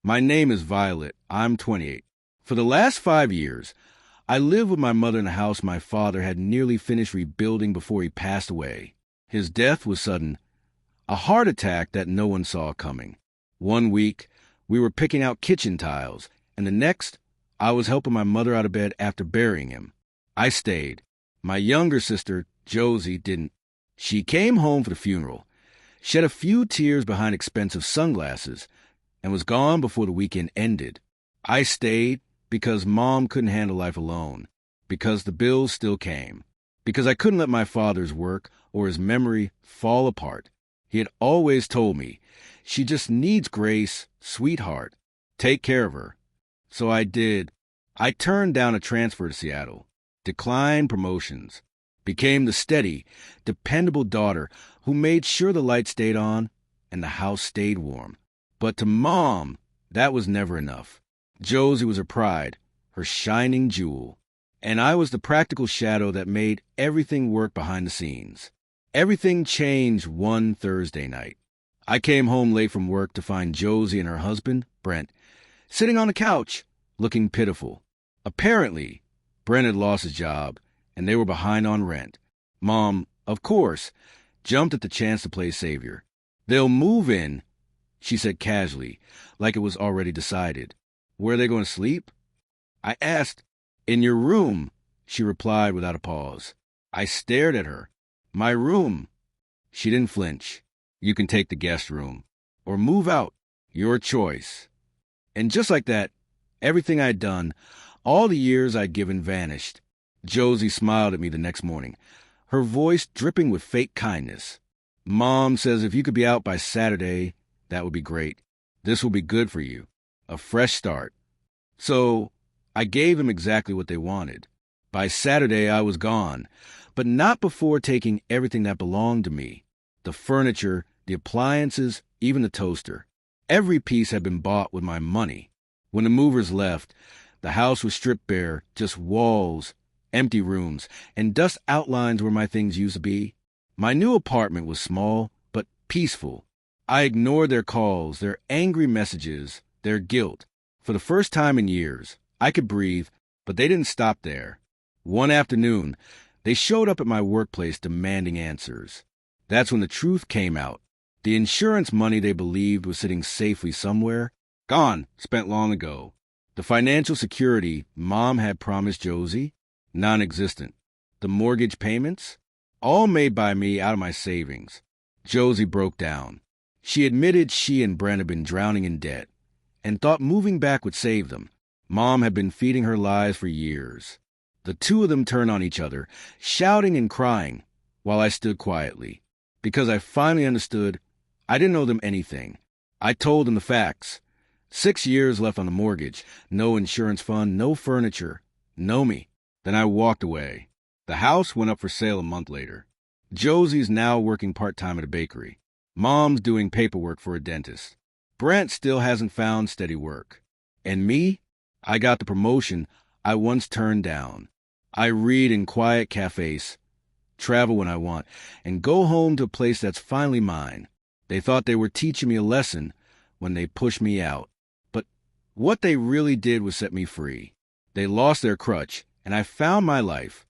My name is Violet. I'm 28. For the last 5 years, I lived with my mother in a house my father had nearly finished rebuilding before he passed away. His death was sudden, a heart attack that no one saw coming. One week, we were picking out kitchen tiles, and the next, I was helping my mother out of bed after burying him. I stayed. My younger sister, Josie, didn't. She came home for the funeral, shed a few tears behind expensive sunglasses, and was gone before the weekend ended. I stayed because Mom couldn't handle life alone, because the bills still came, because I couldn't let my father's work or his memory fall apart. He had always told me, she just needs Grace, sweetheart. Take care of her. So I did. I turned down a transfer to Seattle, declined promotions, became the steady, dependable daughter who made sure the light stayed on and the house stayed warm. But to Mom, that was never enough. Josie was her pride, her shining jewel, and I was the practical shadow that made everything work behind the scenes. Everything changed one Thursday night. I came home late from work to find Josie and her husband, Brent, sitting on the couch, looking pitiful. Apparently, Brent had lost his job, and they were behind on rent. Mom, of course, jumped at the chance to play savior. They'll move in, she said casually, like it was already decided. Where are they going to sleep? I asked. In your room, she replied without a pause. I stared at her. My room. She didn't flinch. You can take the guest room. Or move out. Your choice. And just like that, everything I'd done, all the years I'd given vanished. Josie smiled at me the next morning, her voice dripping with fake kindness. Mom says if you could be out by Saturday, that would be great. This will be good for you. A fresh start. So I gave them exactly what they wanted. By Saturday, I was gone, but not before taking everything that belonged to me. The furniture, the appliances, even the toaster. Every piece had been bought with my money. When the movers left, the house was stripped bare, just walls, empty rooms, and dust outlines where my things used to be. My new apartment was small, but peaceful. I ignored their calls, their angry messages, their guilt. For the first time in years, I could breathe, but they didn't stop there. One afternoon, they showed up at my workplace demanding answers. That's when the truth came out. The insurance money they believed was sitting safely somewhere, gone, spent long ago. The financial security Mom had promised Josie, non-existent. The mortgage payments, all made by me out of my savings. Josie broke down. She admitted she and Brent had been drowning in debt and thought moving back would save them. Mom had been feeding her lies for years. The two of them turned on each other, shouting and crying, while I stood quietly. Because I finally understood, I didn't owe them anything. I told them the facts. 6 years left on the mortgage, no insurance fund, no furniture, no me. Then I walked away. The house went up for sale a month later. Josie's now working part-time at a bakery. Mom's doing paperwork for a dentist. Brent still hasn't found steady work. And me? I got the promotion I once turned down. I read in quiet cafes, travel when I want, and go home to a place that's finally mine. They thought they were teaching me a lesson when they pushed me out. But what they really did was set me free. They lost their crutch, and I found my life.